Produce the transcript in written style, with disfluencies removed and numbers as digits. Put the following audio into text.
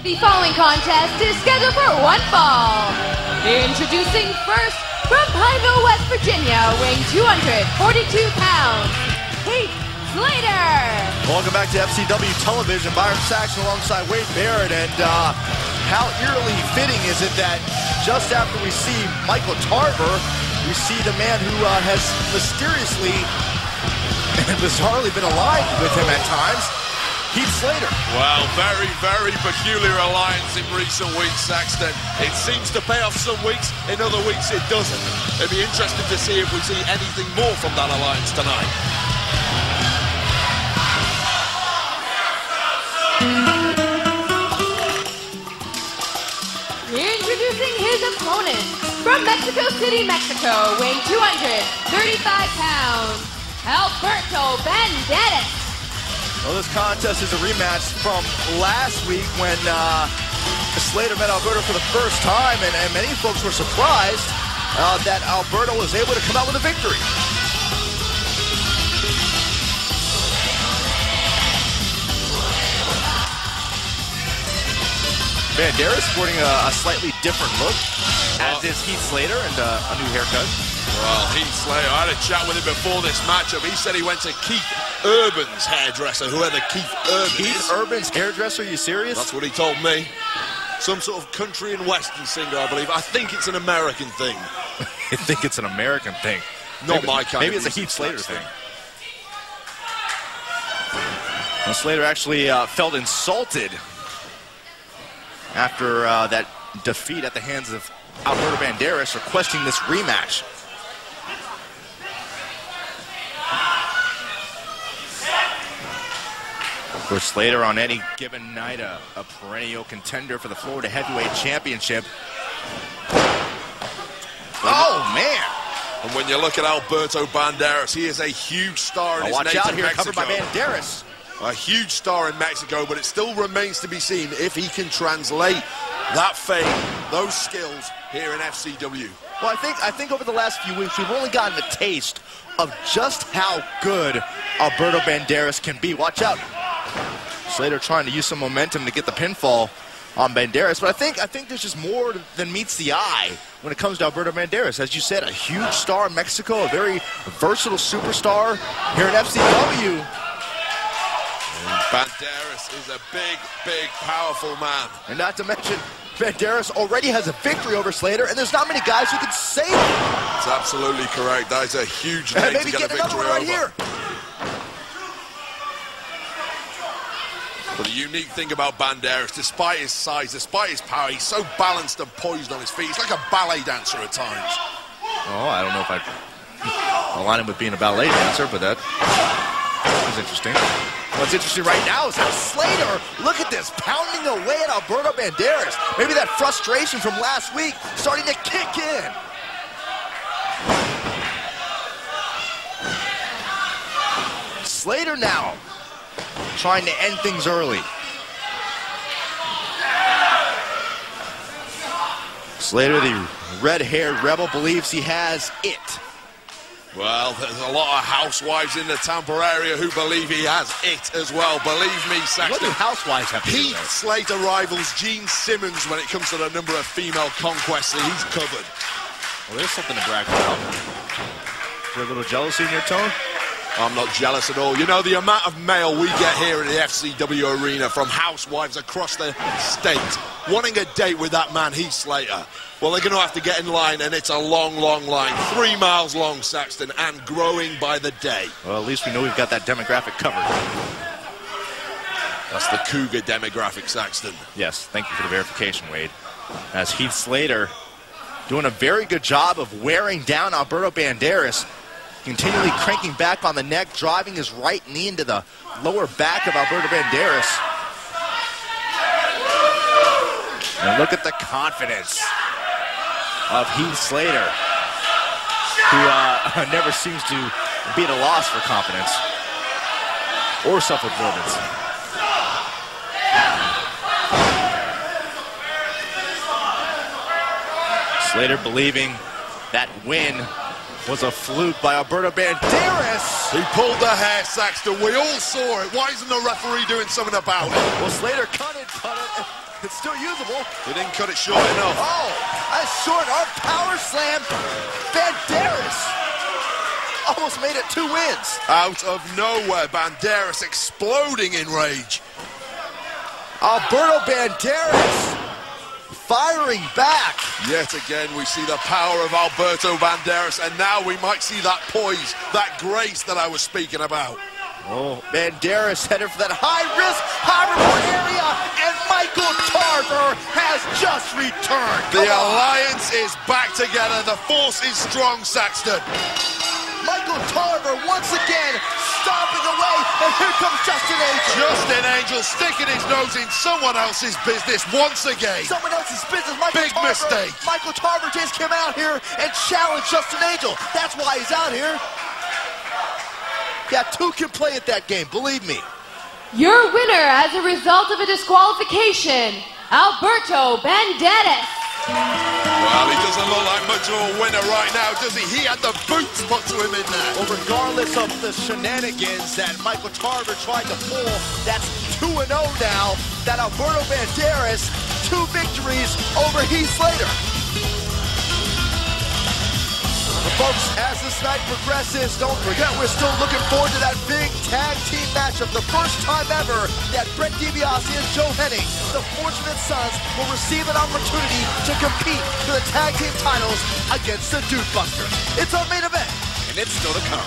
The following contest is scheduled for one fall. Introducing first, from Pineville, West Virginia, weighing 242 pounds, Heath Slater. Welcome back to FCW Television. Byron Saxon alongside Wade Barrett. And how eerily fitting is it that just after we see Michael Tarver, we see the man who has mysteriously and bizarrely been aligned with him at times, Heath Slater. Well, very, very peculiar alliance in recent weeks, Saxton. It seems to pay off some weeks, in other weeks it doesn't. It'd be interesting to see if we see anything more from that alliance tonight. Introducing his opponent, from Mexico City, Mexico, weighing 235 pounds, Alberto Banderas. Well, this contest is a rematch from last week when Slater met Alberto for the first time, and many folks were surprised that Alberto was able to come out with a victory. Banderas sporting a slightly different look, as is Heath Slater, and a new haircut. Well, Heath Slater, I had a chat with him before this matchup. He said he went to Keith Urban's hairdresser, whoever Keith Urban is. Keith Urban's hairdresser, are you serious? That's what he told me. Some sort of country and western singer, I believe. I think it's an American thing. I think it's an American thing. Not my kind Maybe of it's a Heath Slater thing. Well, Slater actually felt insulted after that defeat at the hands of Alberto Banderas, requesting this rematch. For Slater, on any given night, a perennial contender for the Florida Heavyweight Championship. Oh, man! And when you look at Alberto Banderas, he is a huge star in his watch native out here, Mexico. covered by Banderas. A huge star in Mexico, but it still remains to be seen if he can translate that fame, those skills here in FCW. Well, I think over the last few weeks, we've only gotten a taste of just how good Alberto Banderas can be. Watch out. Slater trying to use some momentum to get the pinfall on Banderas, but I think there's just more than meets the eye when it comes to Alberto Banderas. As you said, a huge star in Mexico, a very versatile superstar here in FCW. Banderas is a big, big, powerful man. And not to mention, Banderas already has a victory over Slater, and there's not many guys who can say it. That's absolutely correct. That is a huge name to get a victory over. Here. But the unique thing about Banderas, despite his size, despite his power, he's so balanced and poised on his feet. He's like a ballet dancer at times. Oh, I don't know if I'd align him with being a ballet dancer, but that was interesting. What's interesting right now is how Slater, look at this, pounding away at Alberto Banderas. Maybe that frustration from last week starting to kick in. Slater now trying to end things early. Slater, the red-haired rebel, believes he has it. Well, there's a lot of housewives in the Tampa area who believe he has it as well. Believe me, Saxton. What do housewives have to do Heath Slater rivals Gene Simmons when it comes to the number of female conquests that he's covered. Well, there's something to brag about. Is there a little jealousy in your tone? I'm not jealous at all. You know, the amount of mail we get here in the FCW arena from housewives across the state wanting a date with that man, Heath Slater. Well, they're going to have to get in line, and it's a long, long line. 3 miles long, Saxton, and growing by the day. Well, at least we know we've got that demographic covered. That's the Cougar demographic, Saxton. Yes, thank you for the verification, Wade. As Heath Slater doing a very good job of wearing down Alberto Banderas, continually cranking back on the neck, driving his right knee into the lower back of Alberto Banderas. And look at the confidence of Heath Slater, who never seems to be at a loss for confidence or self-absorbance. Slater believing that win was a fluke by Alberto Banderas. He pulled the hair, Saxton. We all saw it. Why isn't the referee doing something about it? Well, Slater cut it. It's still usable. They didn't cut it short enough. Oh, a short arm power slam. Banderas almost made it 2 wins. Out of nowhere, Banderas exploding in rage. Alberto Banderas firing back. Yet again, we see the power of Alberto Banderas, and now we might see that poise, that grace that I was speaking about. Oh, Banderas headed for that high-risk, high-reward area, and Michael Tarver has just returned. The alliance is back together. The force is strong, Saxton. Michael Tarver once again stomping away, and here comes Justin Angel. Justin Angel sticking his nose in someone else's business once again. Someone else's business. Big mistake. Michael Tarver just came out here and challenged Justin Angel. That's why he's out here. Yeah, 2 can play at that game, believe me. Your winner as a result of a disqualification, Alberto Banderas. Well, he doesn't look like much of a winner right now, does he? He had the boots put to him in there. Well, regardless of the shenanigans that Michael Tarver tried to pull, that's 2-0 now. That Alberto Banderas, 2 victories over Heath Slater. But folks, as this night progresses, don't forget we're still looking forward to that big tag team matchup. The first time ever that Brett DiBiase and Joe Hennig, the Fortunate Sons, will receive an opportunity to compete for the tag team titles against the Dude Busters. It's our main event, and it's still to come.